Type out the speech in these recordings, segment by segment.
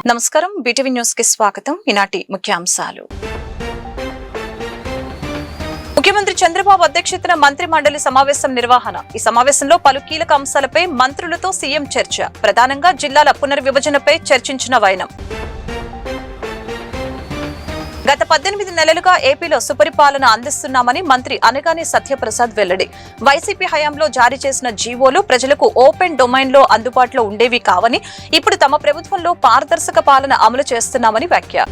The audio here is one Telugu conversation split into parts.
నమస్కారం బీటీవీ న్యూస్ కి స్వాగతం. ఈనాటి ముఖ్యాంశాలు. ముఖ్యమంత్రి చంద్రబాబు అధ్యక్షతన మంత్రి మండలి సమావేశం నిర్వహణ. ఈ సమావేశంలో పలు కీలక అంశాలపై మంత్రులతో సీఎం చర్చ. ప్రధానంగా జిల్లాల పునర్విభజనపై చర్చించిన వైనం. గత 18 నెలలుగా ఏపీలో సుపరిపాలన అందిస్తున్నామని మంత్రి అనగాని సత్యప్రసాద్ వెల్లడి. వైసీపీ హయాంలో జారీ చేసిన జీవోలు ప్రజలకు ఓపెన్ డొమైన్లో అందుబాటులో ఉండేవి కావని, ఇప్పుడు తమ ప్రభుత్వంలో పారదర్శక పాలన అమలు చేస్తున్నామని వ్యాఖ్య.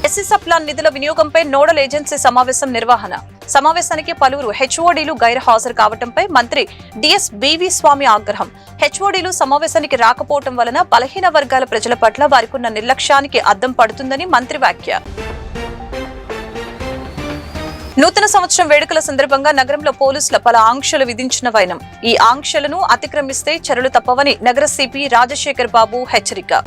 ఎస్సీ సప్లాన్ నిధుల వినియోగంపై నోడల్ ఏజెన్సీ సమావేశం నిర్వహణ. సమావేశానికి పలువురు హెచ్ఓడీలు గైర్హాజరు కావడంపై మంత్రి డిఎస్ బివి స్వామి ఆగ్రహం. హెచ్ఓడీలు సమావేశానికి రాకపోవడం వలన బలహీన వర్గాల ప్రజల పట్ల వారికున్న నిర్లక్ష్యానికి అద్దం పడుతుందని మంత్రి వ్యాఖ్య. నూతన సంవత్సరం వేడుకల సందర్భంగా నగరంలో పోలీసుల పలు ఆంక్షలు విధించిన వైనం. ఈ ఆంక్షలను అతిక్రమిస్తే చర్యలు తప్పవని నగర సిపి రాజశేఖర్ బాబు హెచ్చరిక.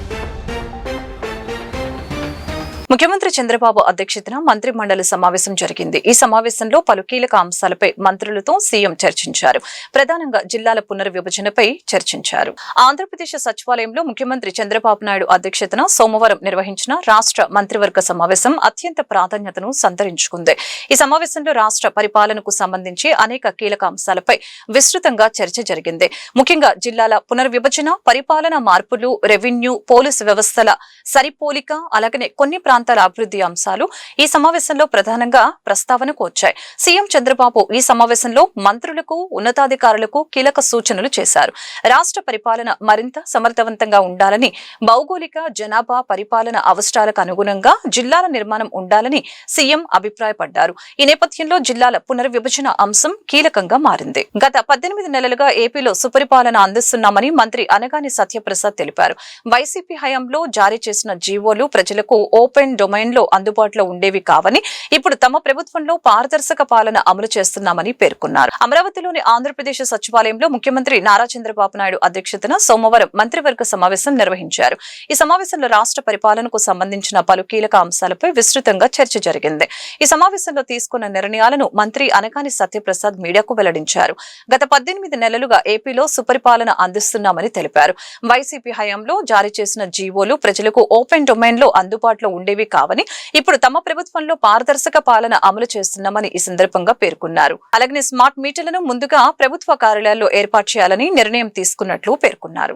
ముఖ్యమంత్రి చంద్రబాబు అధ్యక్షతన మంత్రి మండలి సమావేశం జరిగింది. ఈ సమావేశంలో పలు కీలక అంశాలపై మంత్రులతో సీఎం చర్చించారు. ప్రధానంగా జిల్లాల పునర్విభజనపై చర్చించారు. ఆంధ్రప్రదేశ్ సచివాలయంలో ముఖ్యమంత్రి చంద్రబాబు నాయుడు అధ్యక్షతన సోమవారం నిర్వహించిన రాష్ట్ర మంత్రివర్గ సమావేశం అత్యంత ప్రాధాన్యతను సంతరించుకుంది. ఈ సమావేశంలో రాష్ట్ర పరిపాలనకు సంబంధించి అనేక కీలక అంశాలపై విస్తృతంగా చర్చ జరిగింది. ముఖ్యంగా జిల్లాల పునర్విభజన, పరిపాలన మార్పులు, రెవెన్యూ, పోలీసు వ్యవస్థల సరిపోలిక, అలాగనే కొన్ని ప్రాంతాల అభివృద్ధి అంశాలు ఈ సమావేశంలో ప్రధానంగా ప్రస్తావనకు వచ్చాయి. సీఎం చంద్రబాబు ఈ సమావేశంలో మంత్రులకు, ఉన్నతాధికారులకు కీలక సూచనలు చేశారు. రాష్ట్ర పరిపాలన మరింత సమర్థవంతంగా ఉండాలని, భౌగోళిక, జనాభా, పరిపాలన అవసరాలకు అనుగుణంగా జిల్లాల నిర్మాణం ఉండాలని సీఎం అభిప్రాయపడ్డారు. ఈ నేపథ్యంలో జిల్లాల పునర్విభజన అంశం కీలకంగా మారింది. గత 18 నెలలుగా ఏపీలో సుపరిపాలన అందిస్తున్నామని మంత్రి అనగాని సత్యప్రసాద్ తెలిపారు. వైసీపీ హయాంలో జారీ చేసిన జీవోలు ప్రజలకు ఓపెన్ డొమైన్ లో అందుబాటులో ఉండేవి కావని, ఇప్పుడు తమ ప్రభుత్వంలో పారదర్శక పాలన అమలు చేస్తున్నామని పేర్కొన్నారు. అమరావతిలోని ఆంధ్రప్రదేశ్ సచివాలయంలో ముఖ్యమంత్రి నారా చంద్రబాబు నాయుడు అధ్యక్షతన సోమవారం మంత్రివర్గ సమావేశం నిర్వహించారు. ఈ సమావేశంలో రాష్ట్ర పరిపాలనకు సంబంధించిన పలు కీలక అంశాలపై విస్తృతంగా చర్చ జరిగింది. ఈ సమావేశంలో తీసుకున్న నిర్ణయాలను మంత్రి అనగాని సత్యప్రసాద్ మీడియాకు వెల్లడించారు. గత 18 నెలలుగా ఏపీలో సుపరిపాలన అందిస్తున్నామని తెలిపారు. వైసీపీ హయాంలో జారీ చేసిన జీవోలు ప్రజలకు ఓపెన్ డొమైన్ లో అందుబాటులో ఉండేవి కావని, ఇప్పుడు తమ ప్రభుత్వంలో పారదర్శక పాలన అమలు చేస్తున్నామని ఈ సందర్భంగా పేర్కొన్నారు. అలాగే స్మార్ట్ మీటర్లను ముందుగా ప్రభుత్వ కార్యాలయాల్లో ఏర్పాటు చేయాలని నిర్ణయం తీసుకున్నట్లు పేర్కొన్నారు.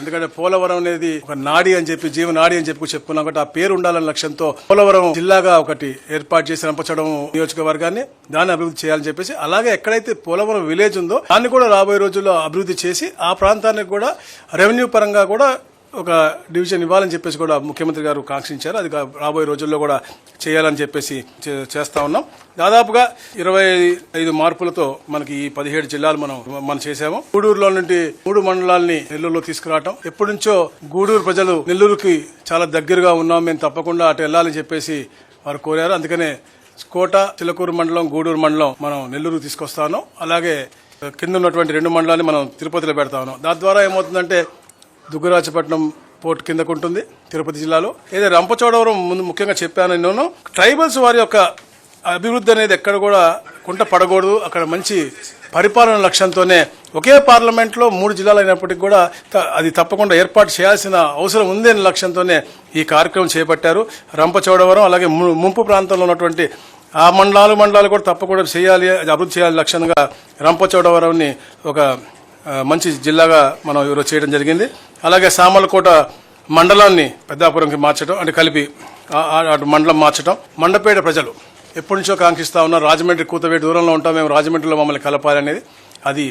ఎందుకంటే పోలవరం అనేది ఒక నాడి అని చెప్పి, జీవనాడి అని చెప్పి చెప్పుకున్నాం కాబట్టి ఆ పేరు ఉండాలన్న లక్ష్యంతో పోలవరం జిల్లాగా ఒకటి ఏర్పాటు చేసి రంపచోడవరం నియోజకవర్గాన్ని దాన్ని అభివృద్ధి చేయాలని చెప్పేసి, అలాగే ఎక్కడైతే పోలవరం విలేజ్ ఉందో దాన్ని కూడా రాబోయే రోజుల్లో అభివృద్ధి చేసి ఆ ప్రాంతానికి కూడా రెవెన్యూ పరంగా కూడా ఒక డివిజన్ ఇవ్వాలని చెప్పేసి కూడా ముఖ్యమంత్రి గారు కాంక్షించారు. అది రాబోయే రోజుల్లో కూడా చేయాలని చెప్పేసి చేస్తా ఉన్నాం. దాదాపుగా 25 మార్పులతో మనకి ఈ 17 జిల్లాలు మనం చేశాము. గూడూరులో నుండి 3 మండలాల్ని నెల్లూరులో తీసుకురావటం. ఎప్పటి నుంచో గూడూరు ప్రజలు నెల్లూరుకి చాలా దగ్గరగా ఉన్నాం, మేము తప్పకుండా అటు వెళ్ళాలని చెప్పేసి వారు కోరారు. అందుకనే కోట, చిలకూరు మండలం, గూడూరు మండలం మనం నెల్లూరుకు తీసుకొస్తా ఉన్నాం. అలాగే కింద ఉన్నటువంటి 2 మండలాన్ని మనం తిరుపతిలో పెడతా ఉన్నాం. దాని ద్వారా ఏమవుతుందంటే దుగ్గరాజపట్నం పోర్ట్ కిందకు ఉంటుంది తిరుపతి జిల్లాలో. ఏదో రంపచోడవరం ముందు ముఖ్యంగా చెప్పాను నేను, ట్రైబల్స్ వారి యొక్క అభివృద్ధి అనేది ఎక్కడ కూడా కుంట పడకూడదు, అక్కడ మంచి పరిపాలన లక్ష్యంతోనే ఒకే పార్లమెంట్ లో 3 జిల్లాలు అయినప్పటికీ కూడా అది తప్పకుండా ఏర్పాటు చేయాల్సిన అవసరం ఉంది అనే లక్ష్యంతోనే ఈ కార్యక్రమం చేపట్టారు. రంపచోడవరం అలాగే ముంపు ప్రాంతంలో ఉన్నటువంటి ఆ మండలాలు కూడా తప్పకుండా చేయాలి, అభివృద్ధి చేయాలి లక్ష్యంగా రంపచోడవరంని ఒక మంచి జిల్లాగా మనం ఈరోజు చేయడం జరిగింది. అలాగే సామర్లకోట మండలాన్ని పెద్దాపురంకి మార్చడం, అంటే కలిపి అటు మండలం మార్చడం. మండపేట ప్రజలు ఎప్పటి నుంచో కాంక్షిస్తా ఉన్నారు, రాజమండ్రి కూతవేటి దూరంలో ఉంటాం మేము, రాజమండ్రిలో మమ్మల్ని కలపాలనేది. అది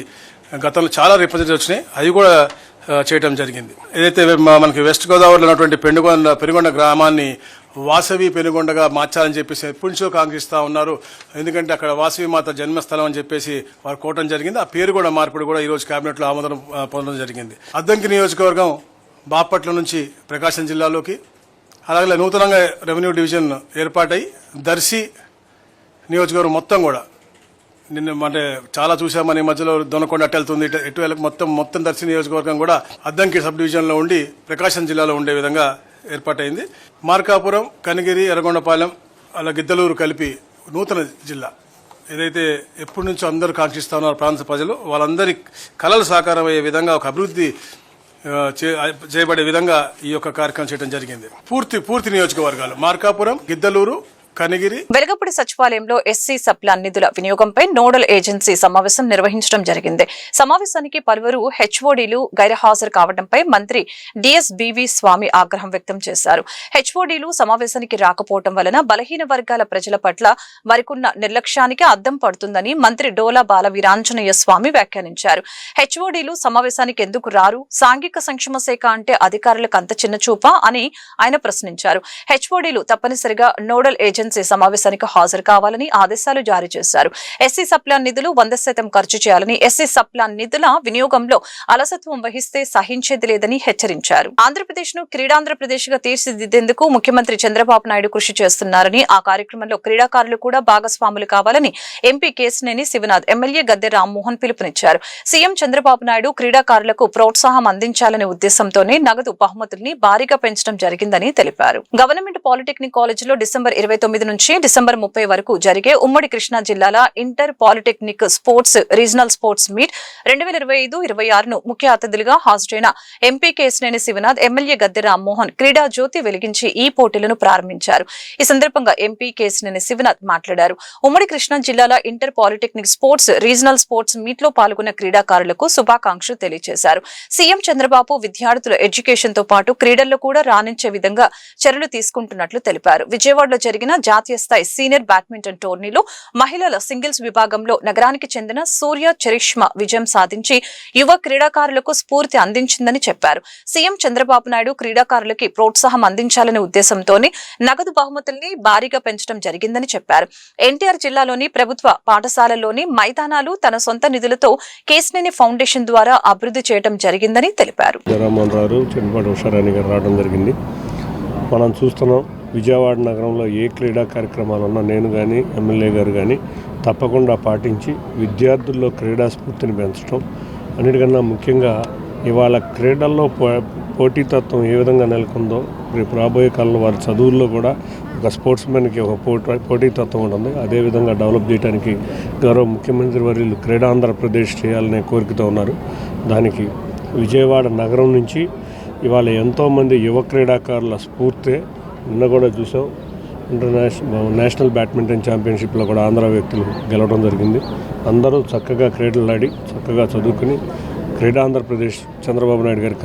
గతంలో చాలా రిప్రజెంట్ వచ్చినాయి, అవి కూడా చేయడం జరిగింది. ఏదైతే మనకి వెస్ట్ గోదావరిలో ఉన్నటువంటి పెనుగొండ గ్రామాన్ని వాసవి పెనుగొండగా మార్చాలని చెప్పేసి ఎప్పటి నుంచో కాంక్షిస్తా ఉన్నారు. ఎందుకంటే అక్కడ వాసవి మాత జన్మస్థలం అని చెప్పేసి వారు కోవడం జరిగింది. ఆ పేరు కూడా మార్పిడి కూడా ఈ రోజు కేబినెట్ లో ఆమోదం పొందడం జరిగింది. అద్దంకి నియోజకవర్గం బాపట్ల నుంచి ప్రకాశం జిల్లాలోకి, అలాగే నూతనంగా రెవెన్యూ డివిజన్ ఏర్పాటై దర్శి నియోజకవర్గం మొత్తం కూడా నిన్న అంటే చాలా చూసామని మధ్యలో దొనకొండ అటు వెళ్తుంది, ఇటు మొత్తం దర్శి నియోజకవర్గం కూడా అద్దంకి సబ్ డివిజన్ లో ఉండి ప్రకాశం జిల్లాలో ఉండే విధంగా ఏర్పాటైంది. మార్కాపురం, కనిగిరి, ఎర్రగొండపాలెం, అలా గిద్దలూరు కలిపి నూతన జిల్లా ఏదైతే ఎప్పటి నుంచో అందరూ కాంక్షిస్తా ఉన్నారు ప్రాంత ప్రజలు, వాళ్ళందరి కళలు సాకారం అయ్యే విధంగా ఒక అభివృద్ధి చేయబడే విధంగా ఈ యొక్క కార్యక్రమం చేయడం జరిగింది. పూర్తి నియోజకవర్గాలు మార్కాపురం, గిద్దలూరు, కనిగిరి, వెలగపూడి సచివాలయంలో ఎస్సీ సప్లాన్ నిధుల వినియోగంపై నోడల్ ఏజెన్సీ సమావేశం నిర్వహించడం జరిగింది. సమావేశానికి పలువురు హెచ్ఓడీలు గైర్హాజరు కావడంపై మంత్రి డిఎస్బివి స్వామి ఆగ్రహం వ్యక్తం చేశారు. హెచ్ఓడీలు సమావేశానికి రాకపోవడం వలన బలహీన వర్గాల ప్రజల పట్ల వారికున్న నిర్లక్ష్యానికి అద్దం పడుతుందని మంత్రి డోలా బాల వీరాంజనేయ స్వామి వ్యాఖ్యానించారు. హెచ్ఓడీలు సమావేశానికి ఎందుకు రారు? సాంఘిక సంక్షేమ శాఖ అంటే అధికారులకు అంత చిన్న చూపా అని ఆయన ప్రశ్నించారు. హెచ్ఓడీలు తప్పనిసరిగా నోడల్ ఏజెన్సీ సమావేశానికి హాజరు కావాలని ఆదేశాలు జారీ చేశారు. ఎస్సీ సప్లాన్ నిధులు 100% ఖర్చు చేయాలని, ఎస్సీ సప్లాన్ నిధుల వినియోగంలో అలసత్వం వహిస్తే సహించేది లేదని హెచ్చరించారు. ఆంధ్రప్రదేశ్ ను క్రీడాంధ్రప్రదేశ్ గా తీర్చిదిద్దేందుకు ముఖ్యమంత్రి చంద్రబాబు నాయుడు కృషి చేస్తున్నారని, ఆ కార్యక్రమంలో క్రీడాకారులు కూడా భాగస్వాములు కావాలని ఎంపీ కేశినేని శివనాథ్, ఎమ్మెల్యే గద్దె రామ్మోహన్ పిలుపునిచ్చారు. సీఎం చంద్రబాబు నాయుడు క్రీడాకారులకు ప్రోత్సాహం అందించాలనే ఉద్దేశంతోనే నగదు బహుమతుల్ని భారీగా పెంచడం జరిగిందని తెలిపారు. గవర్నమెంట్ పాలిటెక్నిక్ కాలేజీలో డిసెంబర్ 29 నుంచి డిసెంబర్ 30 వరకు జరిగే ఉమ్మడి కృష్ణా జిల్లాల inter polytechnic sports regional sports meet 2025-26ను ముఖ్య అతిథులుగా హాజరైన ఎంపీ కేశినేని శివనాథ్, ఎమ్మెల్యే గద్దె రామ్మోహన్ క్రీడా జ్యోతి వెలిగించి ఈ పోటీలను ప్రారంభించారు. ఈ సందర్భంగా ఎంపీ కేశినేని శివనాథ్ మాట్లాడారు. ఉమ్మడి కృష్ణా జిల్లాల inter polytechnic sports regional sports meet లో పాల్గొన్న క్రీడాకారులకు శుభాకాంక్షలు తెలియజేశారు. సీఎం చంద్రబాబు విద్యార్థుల ఎడ్యుకేషన్ తో పాటు క్రీడల్లో కూడా రాణించే విధంగా చర్యలు తీసుకుంటున్నట్లు తెలిపారు. విజయవాడలో జరిగిన జాతీయ స్థాయి సీనియర్ బ్యాడ్మింటన్ టోర్నీలో మహిళల సింగిల్స్ విభాగంలో నగరానికి చెందిన సూర్య చరిష్మా విజయం సాధించి యువ క్రీడాకారులకు స్ఫూర్తి అందించిందని చెప్పారు. సీఎం చంద్రబాబు నాయుడు క్రీడాకారులకి ప్రోత్సాహం అందించాలనే ఉద్దేశంతోనే నగదు బహుమతుల్ని భారీగా పెంచడం జరిగిందని చెప్పారు. ఎన్టీఆర్ జిల్లాలోని ప్రభుత్వ పాఠశాలల్లోని మైదానాలు తన సొంత నిధులతో కేశినేని ఫౌండేషన్ ద్వారా అభివృద్ధి చేయడం జరిగిందని తెలిపారు. మనం చూస్తున్నాం, విజయవాడ నగరంలో ఏ క్రీడా కార్యక్రమాలు ఉన్నా నేను కానీ ఎమ్మెల్యే గారు కానీ తప్పకుండా పాటించి విద్యార్థుల్లో క్రీడా స్ఫూర్తిని పెంచడం, అన్నిటికన్నా ముఖ్యంగా ఇవాళ క్రీడల్లో పోటీతత్వం ఏ విధంగా నెలకొందో రేపు రాబోయే కాలంలో వారి చదువుల్లో కూడా ఒక స్పోర్ట్స్ మ్యాన్కి ఒక పోటీతత్వం ఉంటుంది. అదేవిధంగా డెవలప్ చేయడానికి గౌరవ ముఖ్యమంత్రి వర్యులు క్రీడాంధ్రప్రదేశ్ చేయాలనే కోరికతో ఉన్నారు. దానికి విజయవాడ నగరం నుంచి ఇవాళ ఎంతోమంది యువ క్రీడాకారుల స్ఫూర్తే. నిన్న కూడా చూసాం, నేషనల్ బ్యాడ్మింటన్ ఛాంపియన్షిప్లో కూడా ఆంధ్ర వ్యక్తులు గెలవడం జరిగింది. అందరూ చక్కగా క్రీడలు ఆడి చక్కగా చదువుకుని క్రీడాంధ్రప్రదేశ్ చంద్రబాబు నాయుడు గారి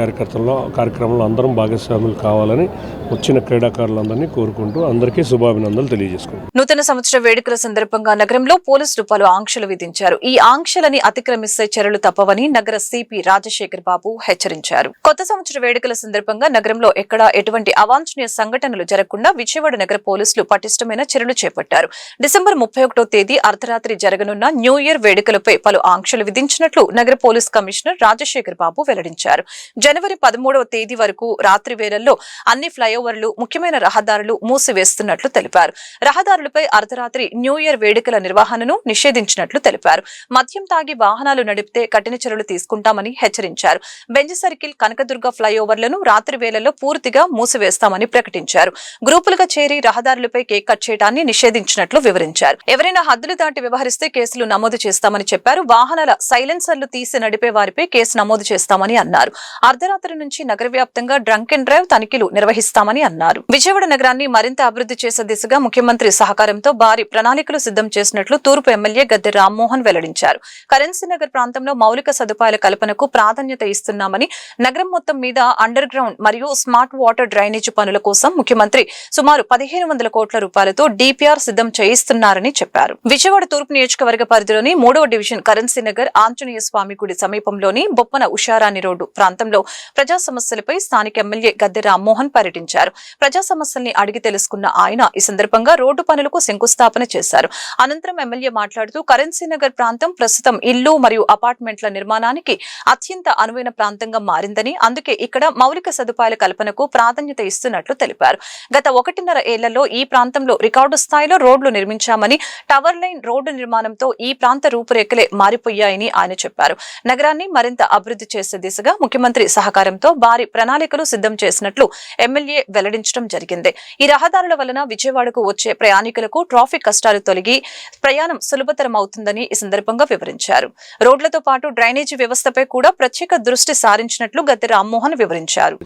కార్యక్రమంలో అందరం భాగస్వాములు కావాలని వచ్చిన క్రీడాకారులందరినీ కోరుకుంటూ అందరికీ శుభాభినందనలు తెలియజేసుకుంటాం. నూతన సంవత్సర వేడుకల సందర్భంగా నగరంలో పోలీసులు పలు ఆంక్షలు విధించారు. ఈ ఆంక్షలని అతిక్రమిస్తే చర్యలు తప్పవని నగర సిపి రాజశేఖర్ బాబు హెచ్చరించారు. కొత్త సంవత్సర వేడుకల సందర్భంగా నగరంలో ఎక్కడా ఎటువంటి అవాంఛనీయ సంఘటనలు జరగకుండా విజయవాడ నగర పోలీసులు పటిష్టమైన చర్యలు చేపట్టారు. డిసెంబర్ 31వ తేదీ అర్ధరాత్రి జరగనున్న న్యూ ఇయర్ వేడుకలపై పలు ఆంక్షలు విధించినట్లు నగర పోలీస్ కమిషనర్ రాజశేఖర్ బాబు వెల్లడించారు. జనవరి 13వ తేదీ వరకు రాత్రి వేళల్లో అన్ని ఫ్లైఓవర్లు, ముఖ్యమైన రహదారులు మూసివేస్తున్నట్లు తెలిపారు. రహదారులపై అర్ధరాత్రి న్యూ ఇయర్ వేడుకల నిర్వహణను నిషేధించినట్లు తెలిపారు. మద్యం తాగి వాహనాలు నడిపితే కఠిన చర్యలు తీసుకుంటామని హెచ్చరించారు. బెంజ్ సర్కిల్, కనకదుర్గ ఫ్లైఓవర్లను రాత్రి వేళల్లో పూర్తిగా మూసివేస్తామని ప్రకటించారు. గ్రూపులుగా చేరి రహదారులపై కేక్ కట్ చేయడాన్ని నిషేధించినట్లు వివరించారు. ఎవరైనా హద్దులు దాటి వ్యవహరిస్తే కేసులు నమోదు చేస్తామని చెప్పారు. వాహనాల సైలెన్సర్లు తీసి నడిపే వారిపై కేసు నమోదు చేస్తామని అన్నారు. అర్ధరాత్రి నుంచి నగర వ్యాప్తంగా డ్రంక్ అండ్ డ్రైవ్ తనిఖీలు నిర్వహిస్తామని అన్నారు. విజయవాడ నగరాన్ని మరింత అభివృద్ధి చేసే దిశగా ముఖ్యమంత్రి సహకారంతో భారీ ప్రణాళికలు సిద్ధం చేసినట్లు తూర్పు ఎమ్మెల్యే గద్దె రామ్మోహన్ వెల్లడించారు. కరెన్సీ నగర్ ప్రాంతంలో మౌలిక సదుపాయాల కల్పనకు ప్రాధాన్యత ఇస్తున్నామని, నగరం మొత్తం మీద అండర్ గ్రౌండ్ మరియు స్మార్ట్ వాటర్ డ్రైనేజ్ పనుల కోసం ముఖ్యమంత్రి సుమారు 1500 కోట్ల రూపాయలతో డిపిఆర్ సిద్ధం చేయిస్తున్నారని చెప్పారు. విజయవాడ తూర్పు నియోజకవర్గ పరిధిలోని 3వ డివిజన్ కరెన్సీ నగర్ ఆంజనేయ స్వామి గుడి సమీపంలోని బొప్పన ఉషారాణి రోడ్డు ప్రాంతంలో ప్రజా సమస్యలపై స్థానిక ఎమ్మెల్యే గద్దె రామ్మోహన్ పర్యటించారు. ప్రజా సమస్యల్ని అడిగి తెలుసుకున్న ఆయన ఈ సందర్భంగా రోడ్డు పనులకు శంకుస్థాపన చేశారు. అనంతరం ఎమ్మెల్యే మాట్లాడుతూ కరెన్సీ నగర్ ప్రాంతం ప్రస్తుతం ఇల్లు మరియు అపార్ట్మెంట్ల నిర్మాణానికి అత్యంత అనువైన ప్రాంతంగా మారిందని, అందుకే ఇక్కడ మౌలిక సదుపాయాల కల్పనకు ప్రాధాన్యత ఇస్తున్నట్లు తెలిపారు. గత 1.5 ఏళ్లలో ఈ ప్రాంతంలో రికార్డు స్థాయిలో రోడ్లు నిర్మించామని, టవర్ లైన్ రోడ్డు నిర్మాణంతో ఈ ప్రాంత రూపురేఖలే మారిపోయాయని ఆయన చెప్పారు. నగరాన్ని మరింత మరింత అభివృద్ధి చేసే దిశగా ముఖ్యమంత్రి సహకారంతో భారీ ప్రణాళికలు సిద్ధం చేసినట్లు ఎమ్మెల్యే వెల్లడించడం జరిగింది. ఈ రహదారుల వలన విజయవాడకు వచ్చే ప్రయాణికులకు ట్రాఫిక్ కష్టాలు తొలగి ప్రయాణం సులభతరం అవుతుందని ఈ సందర్భంగా వివరించారు. రోడ్లతో పాటు డ్రైనేజీ వ్యవస్థపై కూడా ప్రత్యేక దృష్టి సారించినట్లు గద్దె రామ్మోహన్ వివరించారు.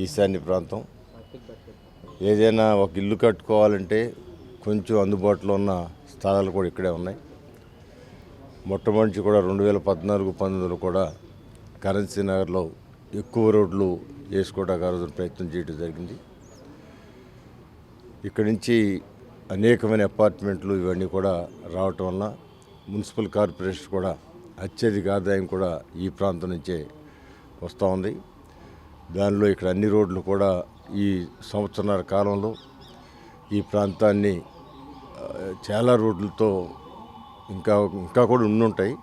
ఈశాన్య ప్రాంతం ఏదైనా ఒక ఇల్లు కట్టుకోవాలంటే కొంచెం అందుబాటులో ఉన్న స్థలాలు కూడా ఇక్కడే ఉన్నాయి. మొట్టమొదటి కూడా 2014-19 కూడా కరెన్సీ నగర్లో ఎక్కువ రోడ్లు వేసుకోవడానికి ఆ రోజున ప్రయత్నం చేయడం జరిగింది. ఇక్కడి నుంచి అనేకమైన అపార్ట్మెంట్లు ఇవన్నీ కూడా రావటం వలన మున్సిపల్ కార్పొరేషన్ కూడా అత్యధిక ఆదాయం కూడా ఈ ప్రాంతం నుంచే వస్తూ ఉంది. దానిలో ఇక్కడ అన్ని రోడ్లు కూడా ఈ సంవత్సరాల కాలంలో ఈ ప్రాంతాన్ని చాలా రోడ్లతో ఇంకా కూడా ఉండుంటాయి.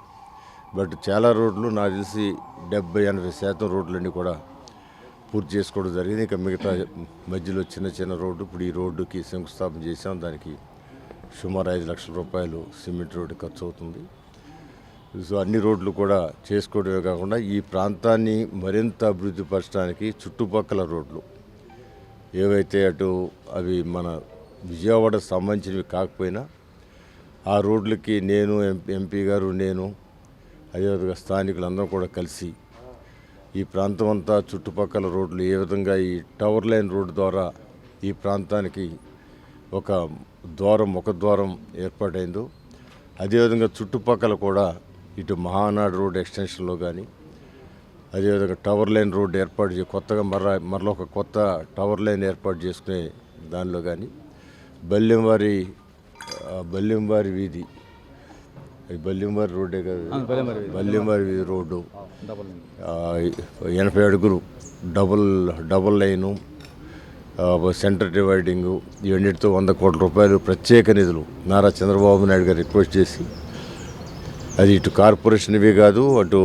బట్ చాలా రోడ్లు నాకు తెలిసి 70-80% రోడ్లన్నీ కూడా పూర్తి చేసుకోవడం జరిగింది. ఇంకా మిగతా మధ్యలో చిన్న రోడ్డు ఇప్పుడు ఈ రోడ్డుకి శంకుస్థాపన చేసాం. దానికి సుమారు 5 లక్షల రూపాయలు సిమెంట్ రోడ్డు ఖర్చు అవుతుంది. సో అన్ని రోడ్లు కూడా చేసుకోవడమే కాకుండా ఈ ప్రాంతాన్ని మరింత అభివృద్ధి పరచడానికి చుట్టుపక్కల రోడ్లు ఏవైతే అవి మన విజయవాడకు సంబంధించినవి కాకపోయినా ఆ రోడ్లకి నేను ఎంపీ గారు నేను అదేవిధంగా స్థానికులందరూ కూడా కలిసి ఈ ప్రాంతం అంతా చుట్టుపక్కల రోడ్లు ఏ విధంగా ఈ టవర్ లైన్ రోడ్డు ద్వారా ఈ ప్రాంతానికి ఒక ద్వారం ఏర్పాటైందో అదేవిధంగా చుట్టుపక్కల కూడా ఇటు మహానాడు రోడ్ ఎక్స్టెన్షన్లో కానీ అదేవిధంగా టవర్ లైన్ రోడ్డు ఏర్పాటు కొత్తగా మరలా ఒక కొత్త టవర్ లైన్ ఏర్పాటు చేసుకునే దానిలో కానీ బల్లెంవారి వీధి బల్లెంవారి రోడ్డే కాదు బల్లెంవారి వీధి రోడ్డు 80 అడుగులు డబుల్ లైను సెంటర్ డివైడింగు ఇవన్నిటితో 100 కోట్ల రూపాయలు ప్రత్యేక నిధులు నారా చంద్రబాబు నాయుడు గారు రిక్వెస్ట్ చేసి అది ఇటు కార్పొరేషన్ ఇవే కాదు అటు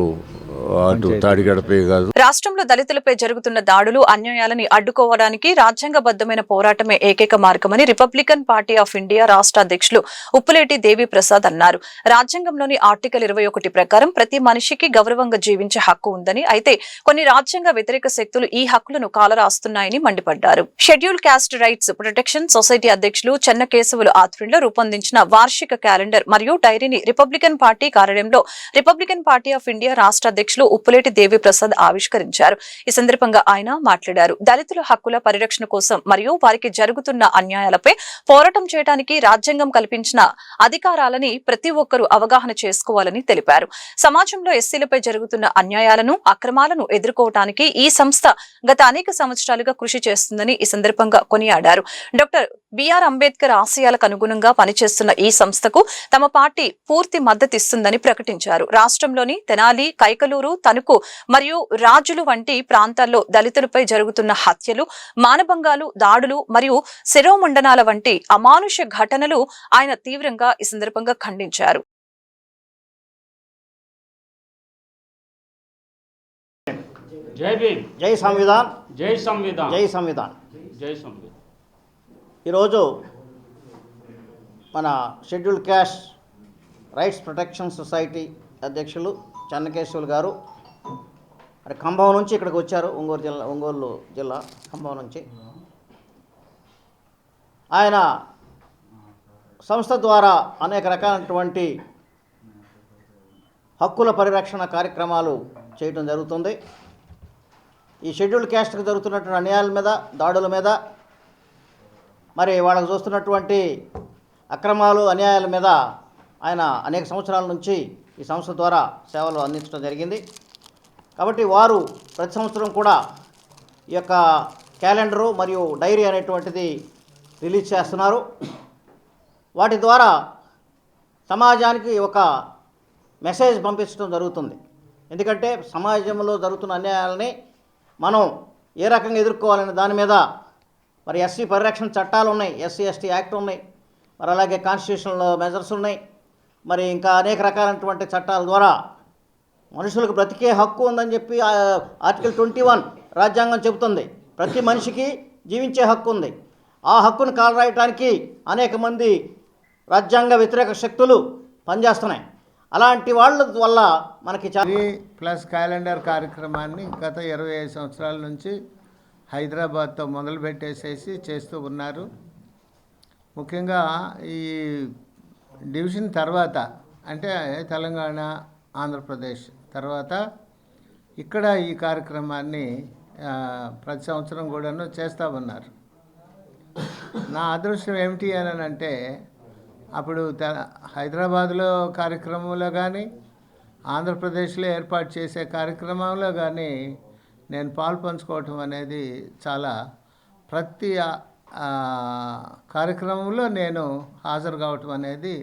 తాడిగడపే కాదు. రాష్ట్రంలో దళితులపై జరుగుతున్న దాడులు అన్యాయాలని అడ్డుకోవడానికి రాజ్యాంగబద్ధమైన పోరాటమే ఏకైక మార్గమని రిపబ్లికన్ పార్టీ ఆఫ్ ఇండియా రాష్ట్ర అధ్యక్షులు ఉప్పులేటి దేవి ప్రసాద్ అన్నారు. రాజ్యాంగంలోని ఆర్టికల్ 21 ప్రకారం ప్రతి మనిషికి గౌరవంగా జీవించే హక్కు ఉందని, అయితే కొన్ని రాజ్యాంగ వ్యతిరేక శక్తులు ఈ హక్కులను కాలరాస్తున్నాయని మండిపడ్డారు. Schedule caste rights protection society అధ్యక్షులు చెన్నకేశవులు ఆధ్వర్యంలో రూపొందించిన వార్షిక క్యాలెండర్ మరియు డైరీని రిపబ్లికన్ పార్టీ కార్యాలయంలో రిపబ్లికన్ పార్టీ ఆఫ్ ఇండియా రాష్ట్ర అధ్యక్షులు ఉప్పులేటి దేవి ప్రసాద్ ఆవిష్కరించారు. ఈ సందర్భంగా ఆయన మాట్లాడారు. దళితుల హక్కుల పరిరక్షణ కోసం మరియు వారికి జరుగుతున్న అన్యాయాలపై పోరాటం చేయడానికి రాజ్యాంగం కల్పించిన అధికారాలని ప్రతి ఒక్కరూ అవగాహన చేసుకోవాలని తెలిపారు. సమాజంలో ఎస్సీలపై జరుగుతున్న అన్యాయాలను అక్రమాలను ఎదుర్కోవటానికి ఈ సంస్థ గత అనేక సంవత్సరాలుగా కృషి చేస్తుందని ఈ సందర్భంగా కొనియాడారు. డాక్టర్ బిఆర్ అంబేద్కర్ ఆశయాలకు అనుగుణంగా పనిచేస్తున్న ఈ సంస్థకు తమ పార్టీ పూర్తి మద్దతిస్తుందని ప్రకటించారు. రాష్ట్రంలోని తెనాలి, కైకలూరు, తణుకు మరియు రాజులు వంటి ప్రాంతాల్లో దళితులపై జరుగుతున్న హత్యలు, మానభంగాలు, దాడులు మరియు శిరోముండనాల వంటి అమానుష ఘటనలు ఆయన తీవ్రంగా ఈ సందర్భంగా ఖండించారు. జై సంవిధాన్, జై సంవిధాన్, జై సంవిధాన్, జై సంవిధాన్. ఈరోజు మన schedule caste rights protection society అధ్యక్షులు చెన్నకేశవులు గారు మరి ఖమ్మం నుంచి ఇక్కడికి వచ్చారు. ఒంగోలు జిల్లా ఖమ్మం నుంచి. ఆయన సంస్థ ద్వారా అనేక రకాలైనటువంటి హక్కుల పరిరక్షణ కార్యక్రమాలు చేయడం జరుగుతుంది. ఈ షెడ్యూల్ క్యాస్ట్కి జరుగుతున్నటువంటి అన్యాయాల మీద, దాడుల మీద, మరి వాళ్ళకు చూస్తున్నటువంటి అక్రమాలు, అన్యాయాల మీద ఆయన అనేక సంవత్సరాల నుంచి ఈ సంస్థ ద్వారా సేవలు అందించడం జరిగింది. కాబట్టి వారు ప్రతి సంవత్సరం కూడా ఈ యొక్క క్యాలెండరు మరియు డైరీ అనేటువంటిది రిలీజ్ చేస్తున్నారు. వాటి ద్వారా సమాజానికి ఒక మెసేజ్ పంపించడం జరుగుతుంది. ఎందుకంటే సమాజంలో జరుగుతున్న అన్యాయాలని మనం ఏ రకంగా ఎదుర్కోవాలనే దాని మీద మరి ఎస్సీ పరిరక్షణ చట్టాలు ఉన్నాయి, ఎస్సీ ఎస్టీ యాక్ట్ ఉన్నాయి, మరి అలాగే కాన్స్టిట్యూషనల్ మెజర్స్ ఉన్నాయి, మరి ఇంకా అనేక రకాలైనటువంటి చట్టాల ద్వారా మనుషులకు బ్రతికే హక్కు ఉందని చెప్పి ఆర్టికల్ 21 రాజ్యాంగం చెబుతుంది. ప్రతి మనిషికి జీవించే హక్కు ఉంది. ఆ హక్కును కాలరాయటానికి అనేక మంది రాజ్యాంగ వ్యతిరేక శక్తులు పనిచేస్తున్నాయి. అలాంటి వాళ్ళ వల్ల మనకి ప్లస్ క్యాలెండర్ కార్యక్రమాన్ని గత 25 సంవత్సరాల నుంచి హైదరాబాద్తో మొదలుపెట్టేసేసి చేస్తూ ఉన్నారు. ముఖ్యంగా ఈ డివిజన్ తర్వాత అంటే తెలంగాణ, ఆంధ్రప్రదేశ్ తర్వాత ఇక్కడ ఈ కార్యక్రమాన్ని ప్రతి సంవత్సరం కూడాను చేస్తూ ఉన్నారు. నా అదృష్టం ఏమిటి అని అంటే అప్పుడు హైదరాబాద్లో కార్యక్రమంలో కానీ ఆంధ్రప్రదేశ్లో ఏర్పాటు చేసే కార్యక్రమంలో కానీ నేను పాలు పంచుకోవటం అనేది చాలా ప్రతి కార్యక్రమంలో నేను హాజరు కావటం అనేది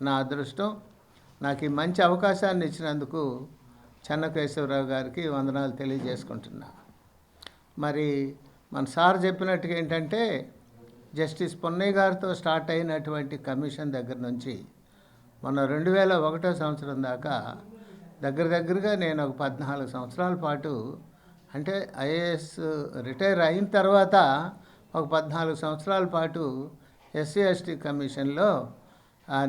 నా అదృష్టం. నాకు ఈ మంచి అవకాశాన్ని ఇచ్చినందుకు చెన్నకేశవరావు గారికి వందనాలు తెలియజేసుకుంటున్నా. మరి మన సార్ చెప్పినట్టుగా ఏంటంటే జస్టిస్ పొన్నయ్య గారితో స్టార్ట్ అయినటువంటి కమిషన్ దగ్గర నుంచి మొన్న 2001 సంవత్సరం దాకా దగ్గరగా నేను ఒక 14 సంవత్సరాల పాటు అంటే ఐఏఎస్ రిటైర్ అయిన తర్వాత ఒక 14 సంవత్సరాల పాటు ఎస్సీ ఎస్టీ కమిషన్లో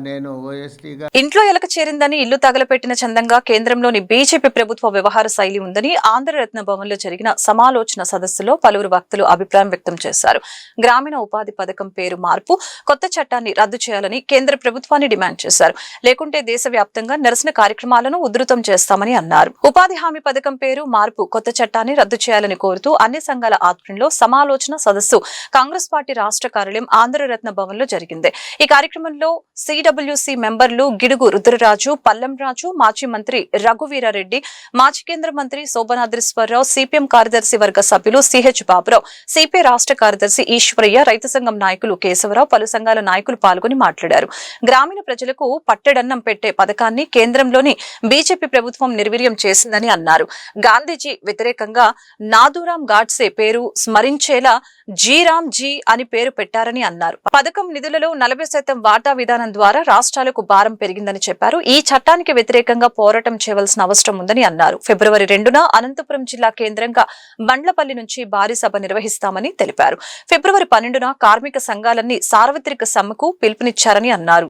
నేను ఓఎస్టీగా. ఇంట్లో ఎలక చేరిందని ఇల్లు తగలపెట్టిన చందంగా కేంద్రంలోని బీజేపీ ప్రభుత్వ వ్యవహార శైలి ఉందని ఆంధ్రరత్న భవన్లో జరిగిన సమాలోచన సదస్సులో పలువురు వక్తలు అభిప్రాయం వ్యక్తం చేశారు. గ్రామీణ ఉపాధి పథకం పేరు మార్పు, కొత్త చట్టాన్ని రద్దు చేయాలని కేంద్ర ప్రభుత్వాన్ని డిమాండ్ చేశారు. లేకుంటే దేశవ్యాప్తంగా నిరసన కార్యక్రమాలను ఉధృతం చేస్తామని అన్నారు. ఉపాధి హామీ పథకం పేరు మార్పు, కొత్త చట్టాన్ని రద్దు చేయాలని కోరుతూ అన్ని సంఘాల ఆధ్వర్యంలో సమాలోచన సదస్సు కాంగ్రెస్ పార్టీ రాష్ట్ర కార్యాలయం ఆంధ్రరత్న భవన్లో జరిగింది. ఈ కార్యక్రమంలో సిడబ్ల్యూసీ మెంబర్లు గిడుగు రుద్రరాజు, పల్లంరాజు, మాజీ మంత్రి రఘువీరారెడ్డి, మాజీ కేంద్ర మంత్రి శోభనాద్రీశ్వరరావు, సిపిఎం కార్యదర్శి వర్గ సభ్యులు సిహెచ్ బాబురావు, సిపిఐ రాష్ట్ర కార్యదర్శి ఈశ్వరయ్య, రైతు సంఘం నాయకులు కేశవరావు, పలు సంఘాల నాయకులు పాల్గొని మాట్లాడారు. గ్రామీణ ప్రజలకు పట్టెడన్నం పెట్టే పథకాన్ని కేంద్రంలోని బీజేపీ ప్రభుత్వం నిర్వీర్యం చేసిందని అన్నారు. గాంధీజీ వ్యతిరేకంగా నాథూరాం గాడ్సే పేరు స్మరించేలా జీరామ్ జీ అని పేరు పెట్టారని అన్నారు. పథకం నిధులలో 40% వాటా విధానం ద్వారా రాష్ట్రాలకు భారం పెరిగిందని చెప్పారు. ఈ చట్టానికి వ్యతిరేకంగా పోరాటం చేయవలసిన అవసరం ఉందని అన్నారు. ఫిబ్రవరి 2న అనంతపురం జిల్లా కేంద్రంగా బండ్లపల్లి నుంచి భారీ సభ నిర్వహిస్తామని తెలిపారు. ఫిబ్రవరి 12న కార్మిక సంఘాలన్నీ సార్వత్రిక సమ్మెకు పిలుపునిచ్చారని అన్నారు.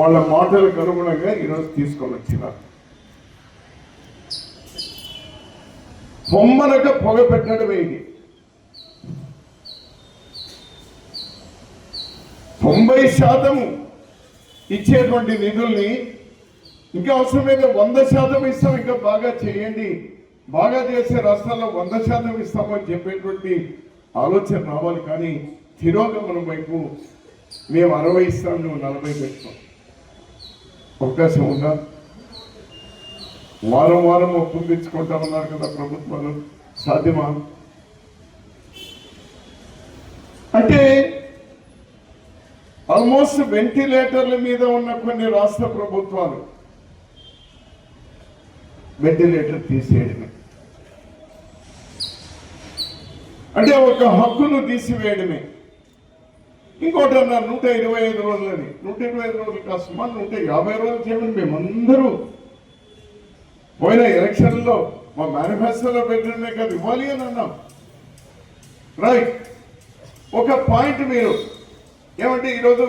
వాళ్ళ మాటలకు అనుగుణంగా ఈరోజు తీసుకొని వచ్చినారు. బొమ్మనక పొగ పెట్టడం ఏంటి? 90% ఇచ్చేటువంటి నిధుల్ని ఇంకా అవసరమైతే 100% ఇస్తాం, ఇంకా బాగా చేయండి, బాగా చేసే రాష్ట్రాల్లో 100% ఇస్తామని చెప్పేటువంటి ఆలోచన రావాలి. కానీ తిరోగమనం వైపు మేము 60 ఇస్తాం, నువ్వు 40 పెడతాం. అవకాశం ఉందా? వారం ఒప్పులు తెచ్చుకుంటామన్నారు కదా ప్రభుత్వాలు, సాధ్యమా? అంటే ఆల్మోస్ట్ వెంటిలేటర్ల మీద ఉన్న కొన్ని రాష్ట్ర ప్రభుత్వాలు వెంటిలేటర్ తీసేయడమే, అంటే ఒక హక్కును తీసివేయడమే. ఇంకోటి అన్నారు 125 రోజులని. 125 రోజులు కష్టమా? 150 రోజులు చేయమని మేమందరూ పోయిన ఎలక్షన్లో మా మేనిఫెస్టోలో పెట్టడమే కదా ఇవ్వాలి అని అన్నాం. రైట్. ఒక పాయింట్ మీరు ఏమంటే ఈరోజు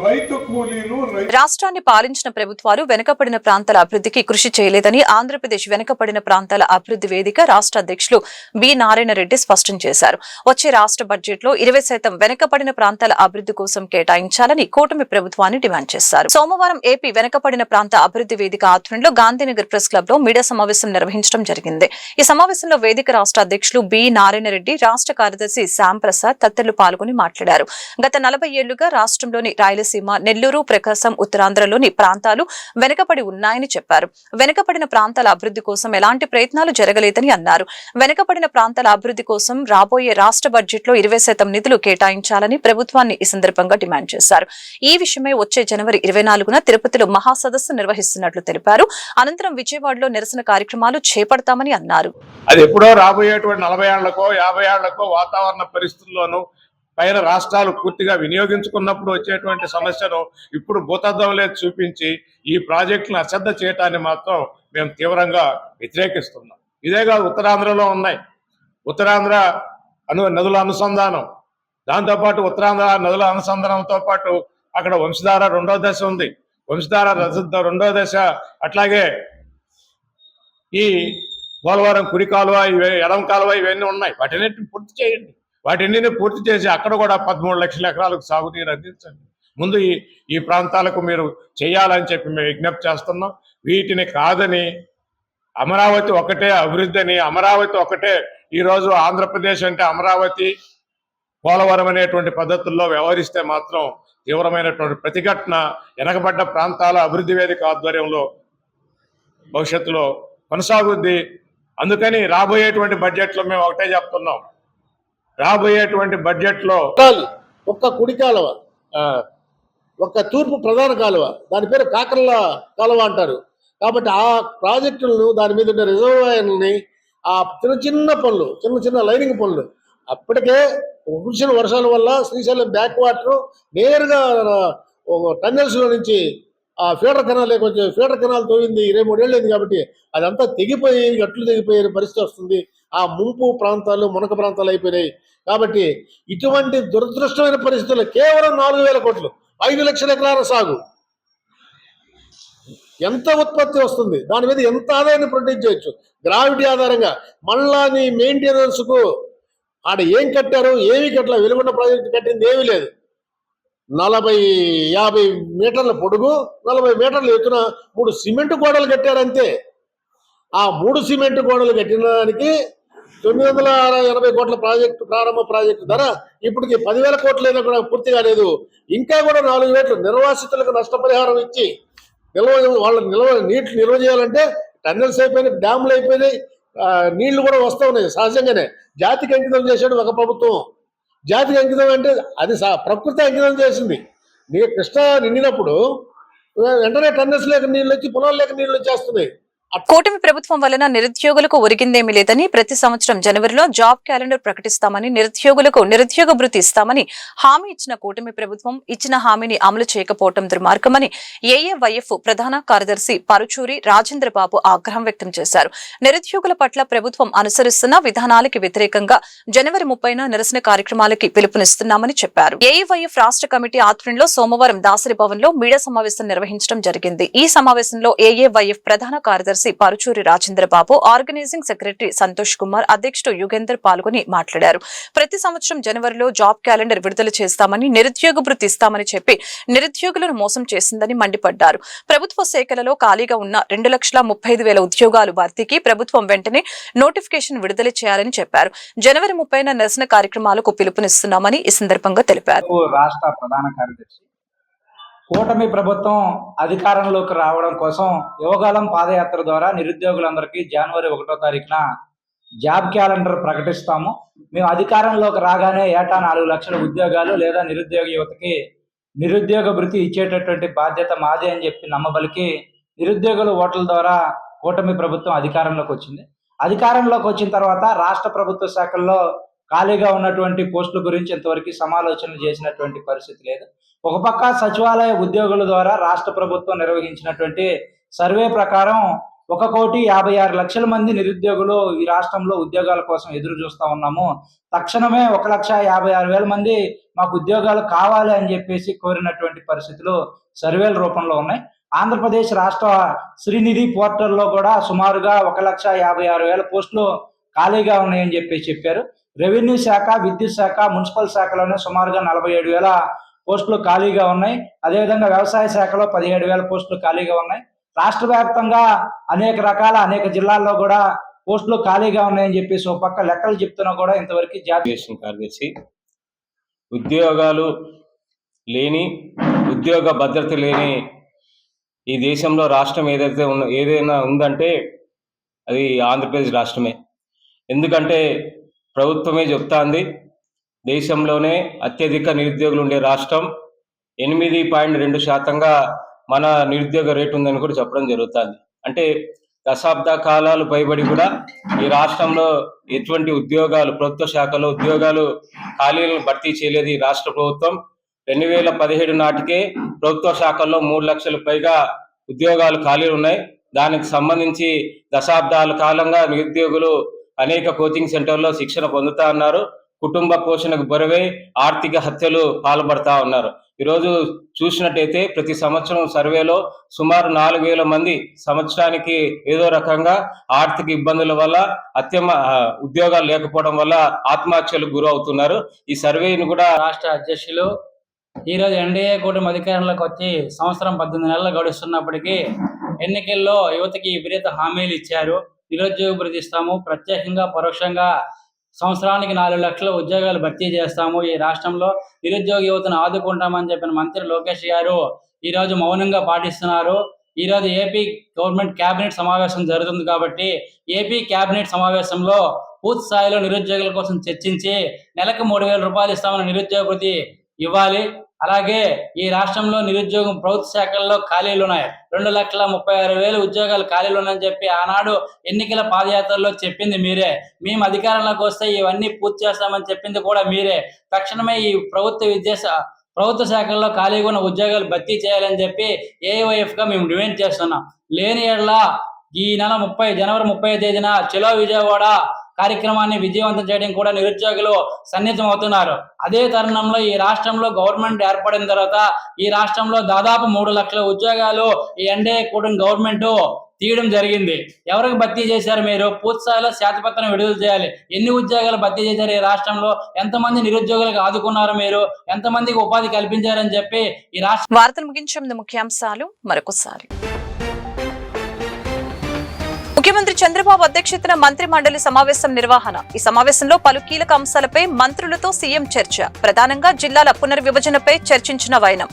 రైతు కూలీలు రాష్ట్రాన్ని పాలించిన ప్రభుత్వాలు వెనుకబడిన ప్రాంతాల అభివృద్ధికి కృషి చేయలేదని ఆంధ్రప్రదేశ్ వెనుకబడిన ప్రాంతాల అభివృద్ధి వేదిక రాష్ట్ర అధ్యక్షులు బి నారాయణ రెడ్డి స్పష్టం చేశారు. వచ్చే రాష్ట్ర బడ్జెట్ లో 20% వెనుకబడిన ప్రాంతాల అభివృద్ధి కోసం కేటాయించాలని కూటమి ప్రభుత్వాన్ని డిమాండ్ చేశారు. సోమవారం ఏపీ వెనుకబడిన ప్రాంత అభివృద్ధి వేదిక ఆధ్వర్యంలో గాంధీనగర్ ప్రెస్ క్లబ్ లో మీడియా సమావేశం నిర్వహించడం జరిగింది. ఈ సమావేశంలో వేదిక రాష్ట్ర అధ్యక్షులు బి నారాయణ రెడ్డి, రాష్ట్ర కార్యదర్శి శ్యామ్ ప్రసాద్ తదితరులు పాల్గొని మాట్లాడారు. గత 40 ఏళ్లుగా రాష్ట్రంలోని రాయలసీమ, నెల్లూరు, ప్రకాశం, ఉత్తరాంధ్రలోని ప్రాంతాలు వెనుకబడి ఉన్నాయని చెప్పారు. వెనుకబడిన ప్రాంతాల అభివృద్ధి కోసం ఎలాంటి ప్రయత్నాలు జరగలేదని అన్నారు. వెనుకబడిన ప్రాంతాల అభివృద్ధి కోసం రాబోయే రాష్ట్ర బడ్జెట్ లో 20% నిధులు కేటాయించాలని ప్రభుత్వాన్ని ఈ సందర్భంగా డిమాండ్ చేశారు. ఈ విషయమై వచ్చే జనవరి 24న తిరుపతిలో మహాసదస్సు నిర్వహిస్తున్నట్లు తెలిపారు. అనంతరం విజయవాడలో నిరసన కార్యక్రమాలు చేపడతామని అన్నారు. అది ఎప్పుడో రాబోయేటువంటి 40 ఏళ్లకో 50 ఏళ్లకో వాతావరణ పరిస్థితుల్లోనూ పైన రాష్ట్రాలు పూర్తిగా వినియోగించుకున్నప్పుడు వచ్చేటువంటి సమస్యను ఇప్పుడు భూతద్దంలో చూపించి ఈ ప్రాజెక్టులను అశ్రద్ధ చేయటాన్ని మాత్రం మేము తీవ్రంగా వ్యతిరేకిస్తున్నాం. ఇదే కాదు, ఉత్తరాంధ్రలో ఉన్నాయి. ఉత్తరాంధ్ర నదుల అనుసంధానం, దాంతోపాటు ఉత్తరాంధ్ర నదుల అనుసంధానంతో పాటు అక్కడ వంశధార 2వ దశ ఉంది. వంశధార రెండో దశ, అట్లాగే ఈ పోలవరం కుడి కాలువ, ఎడమ కాలువ ఇవన్నీ ఉన్నాయి. వాటిన్నిటిని పూర్తి చేయండి. వాటిని పూర్తి చేసి అక్కడ కూడా 13 లక్షల ఎకరాలకు సాగునీరు అందించండి. ముందు ఈ ప్రాంతాలకు మీరు చేయాలని చెప్పి మేము విజ్ఞప్తి చేస్తున్నాం. వీటిని కాదని అమరావతి ఒకటే అభివృద్ధి అని, అమరావతి ఒకటే ఈరోజు ఆంధ్రప్రదేశ్ అంటే అమరావతి, పోలవరం అనేటువంటి పద్ధతుల్లో వ్యవహరిస్తే మాత్రం తీవ్రమైనటువంటి ప్రతిఘటన వెనకబడ్డ ప్రాంతాల అభివృద్ధి వేదిక ఆధ్వర్యంలో భవిష్యత్తులో కొనసాగుద్ది. అందుకని రాబోయేటువంటి బడ్జెట్లో మేము ఒకటే చెప్తున్నాం, రాబోయేటువంటి బడ్జెట్లో ఒక్క కుడి కాలువ, ఒక్క తూర్పు ప్రధాన కాలువ, దాని పేరు కాకర్ల కాలువ అంటారు. కాబట్టి ఆ ప్రాజెక్టులను, దాని మీద ఉన్న రిజర్వాయర్లని, ఆ చిన్న పనులు, చిన్న లైనింగ్ పనులు, అప్పటికే కురిసిన వర్షాల వల్ల శ్రీశైలం బ్యాక్ వాటర్ నేరుగా టన్నెల్స్లో నుంచి ఆ ఫీడర్ కెనాల్ కొంచెం ఫీడర్ కెనాల్ తోయింది 23 ఏళ్ళు అయింది. కాబట్టి అదంతా తెగిపోయి గట్లు తెగిపోయే పరిస్థితి వస్తుంది. ఆ ముంపు ప్రాంతాలు మునక ప్రాంతాలు అయిపోయినాయి. కాబట్టి ఇటువంటి దురదృష్టమైన పరిస్థితుల్లో కేవలం 4,000 కోట్లు, 5 లక్షల ఎకరాల సాగు, ఎంత ఉత్పత్తి వస్తుంది, దాని మీద ఎంత ఆదాయాన్ని ప్రొడ్యూస్ చేయొచ్చు గ్రావిటీ ఆధారంగా. మళ్ళా నీ మెయింటెనెన్స్కు ఆడ ఏం కట్టారు, ఏమి కట్టలే. వెలుగొండ ప్రాజెక్టు కట్టింది ఏమీ లేదు. 40-50 మీటర్ల పొడుగు, 40 మీటర్ల ఎత్తున 3 సిమెంట్ గోడలు కట్టారంతే. ఆ 3 సిమెంట్ గోడలు కట్టిన దానికి 980 కోట్ల ప్రాజెక్టు, ప్రారంభ ప్రాజెక్టు ధర ఇప్పటికి 10,000 కోట్లైనా కూడా పూర్తి కాలేదు. ఇంకా కూడా 4 ఏళ్ళు నిర్వాసితులకు నష్టపరిహారం ఇచ్చి నీటిని నిల్వ చేయాలంటే టన్నెల్స్ అయిపోయినాయి, డ్యాములు అయిపోయినాయి, నీళ్లు కూడా వస్తూ ఉన్నాయి సహజంగానే. జాతికి అంకితం చేశాడు ఒక ప్రభుత్వం. జాతికి అంకితం అంటే అది ప్రకృతి అంకితం చేసింది. కృష్ణ నిండినప్పుడు వెంటనే టన్నెల్స్ లేక నీళ్ళు వచ్చి, పొలాలు లేక నీళ్ళు వచ్చేస్తున్నాయి. కూటమి ప్రభుత్వం వలన నిరుద్యోగులకు ఒరిగిందేమీ లేదని, ప్రతి సంవత్సరం జనవరిలో జాబ్ క్యాలెండర్ ప్రకటిస్తామని, నిరుద్యోగులకు నిరుద్యోగ భృతి ఇస్తామని హామీ ఇచ్చిన కూటమి ప్రభుత్వం ఇచ్చిన హామీని అమలు చేయకపోవడం దుర్మార్గమని ఏఏవైఎఫ్ ప్రధాన కార్యదర్శి పరుచూరి రాజేంద్రబాబు ఆగ్రహం వ్యక్తం చేశారు. నిరుద్యోగుల పట్ల ప్రభుత్వం అనుసరిస్తున్న విధానాలకి వ్యతిరేకంగా జనవరి 30న నిరసన కార్యక్రమాలకి పిలుపునిస్తున్నామని చెప్పారు. ఏఏవైఎఫ్ రాష్ట్ర కమిటీ ఆధ్వర్యంలో సోమవారం దాసరి భవన్ లో మీడియా సమావేశం నిర్వహించడం జరిగింది. ఈ సమావేశంలో ఏఏవైఎఫ్ ప్రధాన కార్యదర్శి పరుచూరి రాజేంద్రబాబు, ఆర్గనైజింగ్ సెక్రటరీ సంతోష్ కుమార్, అధ్యక్షుడు యుగేందర్ పాల్గొని మాట్లాడారు. ప్రతి సంవత్సరం జనవరిలో జాబ్ క్యాలెండర్ విడుదల చేస్తామని, నిరుద్యోగ భృతి ఇస్తామని చెప్పి నిరుద్యోగులను మోసం చేసిందని మండిపడ్డారు. ప్రభుత్వ శాఖలలో ఖాళీగా ఉన్న 2,35,000 ఉద్యోగాలు భర్తీకి ప్రభుత్వం వెంటనే నోటిఫికేషన్ విడుదల చేయాలని చెప్పారు. జనవరి 30న నిరసన కార్యక్రమాలకు పిలుపునిస్తున్నామని ఈ సందర్భంగా తెలిపారు. రాష్ట్ర ప్రధాన కార్యదర్శి కూటమి ప్రభుత్వం అధికారంలోకి రావడం కోసం యువగలం పాదయాత్ర ద్వారా నిరుద్యోగులందరికీ జనవరి 1వ తారీఖున జాబ్ క్యాలెండర్ ప్రకటిస్తాము. మేము అధికారంలోకి రాగానే ఏటా 4 లక్షల ఉద్యోగాలు లేదా నిరుద్యోగ యువతకి నిరుద్యోగ భృతి ఇచ్చేటటువంటి బాధ్యత మాదే అని చెప్పి నమ్మబలికి నిరుద్యోగుల ఓట్ల ద్వారా కూటమి ప్రభుత్వం అధికారంలోకి వచ్చింది. అధికారంలోకి వచ్చిన తర్వాత రాష్ట్ర ప్రభుత్వ శాఖల్లో ఖాళీగా ఉన్నటువంటి పోస్టుల గురించి ఇంతవరకు సమాలోచనలు చేసినటువంటి పరిస్థితి లేదు. ఒక పక్క సచివాలయ ఉద్యోగుల ద్వారా రాష్ట్ర ప్రభుత్వం నిర్వహించినటువంటి సర్వే ప్రకారం 1,56,00,000 మంది నిరుద్యోగులు ఈ రాష్ట్రంలో ఉద్యోగాల కోసం ఎదురు చూస్తా ఉన్నాము. తక్షణమే 1,56,000 మంది మాకు ఉద్యోగాలు కావాలి అని చెప్పేసి కోరినటువంటి పరిస్థితులు సర్వేల రూపంలో ఉన్నాయి. ఆంధ్రప్రదేశ్ రాష్ట్ర శ్రీనిధి పోర్టల్లో కూడా సుమారుగా 1,56,000 పోస్టులు ఖాళీగా ఉన్నాయని చెప్పారు. రెవెన్యూ శాఖ, విద్యుత్ శాఖ, మున్సిపల్ శాఖలోనే సుమారుగా 47,000 పోస్టులు ఖాళీగా ఉన్నాయి. అదేవిధంగా వ్యవసాయ శాఖలో 17,000 పోస్టులు ఖాళీగా ఉన్నాయి. రాష్ట్ర వ్యాప్తంగా అనేక జిల్లాల్లో కూడా పోస్టులు ఖాళీగా ఉన్నాయని చెప్పేసి ఒక పక్క లెక్కలు చెప్తున్నా కూడా ఇంతవరకు జాతీయ కార్యదర్శి ఉద్యోగాలు లేని, ఉద్యోగ భద్రత లేని ఈ దేశంలో రాష్ట్రం ఏదైనా ఉందంటే అది ఆంధ్రప్రదేశ్ రాష్ట్రమే. ఎందుకంటే ప్రభుత్వమే చెప్తాంది దేశంలోనే అత్యధిక నిరుద్యోగులు ఉండే రాష్ట్రం, 8.2% మన నిరుద్యోగ రేటు ఉందని కూడా చెప్పడం జరుగుతుంది. అంటే దశాబ్ద కాలాలు పైబడి కూడా ఈ రాష్ట్రంలో ఎటువంటి ఉద్యోగాలు, ప్రభుత్వ శాఖలో ఉద్యోగాలు ఖాళీలను భర్తీ చేయలేదు ఈ రాష్ట్ర ప్రభుత్వం. 2017 నాటికే ప్రభుత్వ శాఖల్లో 3 లక్షల పైగా ఉద్యోగాలు ఖాళీలు ఉన్నాయి. దానికి సంబంధించి దశాబ్దాల కాలంగా నిరుద్యోగులు అనేక కోచింగ్ సెంటర్లో శిక్షణ పొందుతా ఉన్నారు. కుటుంబ పోషణకు బరువై ఆర్థిక హత్యలు పాల్పడతా ఉన్నారు. ఈరోజు చూసినట్టయితే ప్రతి సంవత్సరం సర్వేలో సుమారు 4,000 మంది సంవత్సరానికి ఏదో రకంగా ఆర్థిక ఇబ్బందుల వల్ల ఉద్యోగాలు లేకపోవడం వల్ల ఆత్మహత్యలకు గురవుతున్నారు. ఈ సర్వేను కూడా రాష్ట్ర అధ్యక్షులు ఈరోజు ఎన్డీఏ కూటమి అధికారంలోకి వచ్చి సంవత్సరం 18 నెలలు గడుస్తున్నప్పటికీ ఎన్నికల్లో యువతకి విపరీత హామీలు ఇచ్చారు. నిరుద్యోగ భృతి ఇస్తాము, ప్రత్యేకంగా పరోక్షంగా సంవత్సరానికి 4 లక్షల ఉద్యోగాలు భర్తీ చేస్తాము, ఈ రాష్ట్రంలో నిరుద్యోగ యువతను ఆదుకుంటామని చెప్పిన మంత్రి లోకేష్ గారు ఈరోజు మౌనంగా పాటిస్తున్నారు. ఈరోజు ఏపీ గవర్నమెంట్ కేబినెట్ సమావేశం జరుగుతుంది కాబట్టి ఏపీ కేబినెట్ సమావేశంలో పూర్తి స్థాయిలో నిరుద్యోగుల కోసం చర్చించి నెలకు 3,000 రూపాయలు ఇస్తామని నిరుద్యోగ భృతి ఇవ్వాలి. అలాగే ఈ రాష్ట్రంలో నిరుద్యోగం ప్రభుత్వ శాఖల్లో ఖాళీలు ఉన్నాయి, 2,36,000 ఉద్యోగాలు ఖాళీలు ఉన్నాయని చెప్పి ఆనాడు ఎన్నికల పాదయాత్రలో చెప్పింది మీరే. మేము అధికారంలోకి వస్తే ఇవన్నీ పూర్తి చేస్తామని చెప్పింది కూడా మీరే. తక్షణమే ఈ ప్రభుత్వ శాఖల్లో ఖాళీగా ఉన్న ఉద్యోగాలు భర్తీ చేయాలని చెప్పి ఏఐవైఎఫ్ గా మేము డిమాండ్ చేస్తున్నాం. లేని యెడల ఈ నెల జనవరి 30 తేదీన చలో విజయవాడ కార్యక్రమాన్ని విజయవంతం చేయడం కూడా నిరుద్యోగులు సన్నిహితం అవుతున్నారు. అదే తరుణంలో ఈ రాష్ట్రంలో గవర్నమెంట్ ఏర్పడిన తర్వాత ఈ రాష్ట్రంలో దాదాపు 3 లక్షల ఉద్యోగాలు ఈ ఎన్డీఏ కూటమి గవర్నమెంట్ తీయడం జరిగింది. ఎవరికి భర్తీ చేశారు మీరు? పూర్తి స్థాయిలో శ్వేతపత్రం విడుదల చేయాలి. ఎన్ని ఉద్యోగాలు భర్తీ చేశారు ఈ రాష్ట్రంలో? ఎంతమంది నిరుద్యోగులకు ఆదుకున్నారు మీరు? ఎంతమందికి ఉపాధి కల్పించారని చెప్పి ఈ రాష్ట్ర వార్తలు ముగించే ముందు ముఖ్యాంశాలు మరొకసారి. ముఖ్యమంత్రి చంద్రబాబు అధ్యక్షతన మంత్రి మండలి సమావేశం నిర్వహణ. ఈ సమావేశంలో పలు కీలక అంశాలపై మంత్రులతో సీఎం చర్చ. ప్రధానంగా జిల్లాల పునర్విభజనపై చర్చించిన వైనం.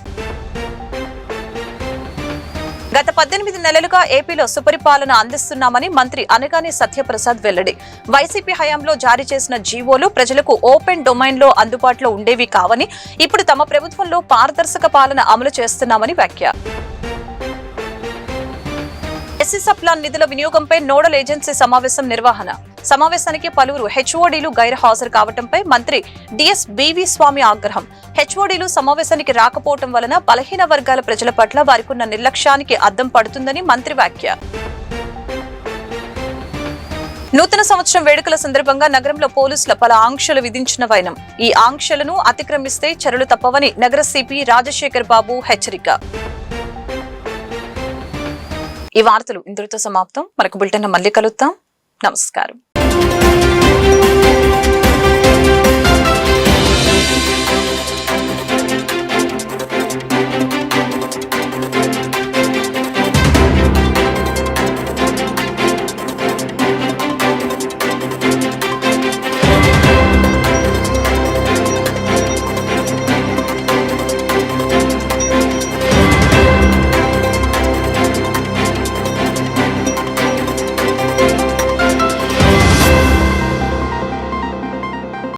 గత 18 నెలలుగా ఏపీలో సుపరిపాలన అందిస్తున్నామని మంత్రి అనగాని సత్యప్రసాద్ వెల్లడి. వైసీపీ హయాంలో జారీ చేసిన జీవోలు ప్రజలకు ఓపెన్ డొమైన్ లో అందుబాటులో ఉండేవి కావని, ఇప్పుడు తమ ప్రభుత్వంలో పారదర్శక పాలన అమలు చేస్తున్నామని వ్యాఖ్య. ఎస్సీ సప్లాన్ నిధుల వినియోగంపై నోడల్ ఏజెన్సీ సమావేశం నిర్వహణ. సమావేశానికి పలువురు హెచ్ఓడీలు గైర్హాజరు కావడంపై మంత్రి డిఎస్ బివి స్వామి ఆగ్రహం. హెచ్ఓడీలు సమావేశానికి రాకపోవడం వలన బలహీన వర్గాల ప్రజల పట్ల వారికున్న నిర్లక్ష్యానికి అద్దం పడుతుందని మంత్రి వ్యాఖ్య. నూతన సంవత్సరం వేడుకల సందర్భంగా నగరంలో పోలీసుల పలు ఆంక్షలు విధించిన వైనం. ఈ ఆంక్షలను అతిక్రమిస్తే చర్యలు తప్పవని నగర సిపి రాజశేఖర్ బాబు హెచ్చరిక. ఈ వార్తలు ఇంతటితో సమాప్తం. మరొక బులెటిన్ మళ్ళీ కలుద్దాం. నమస్కారం.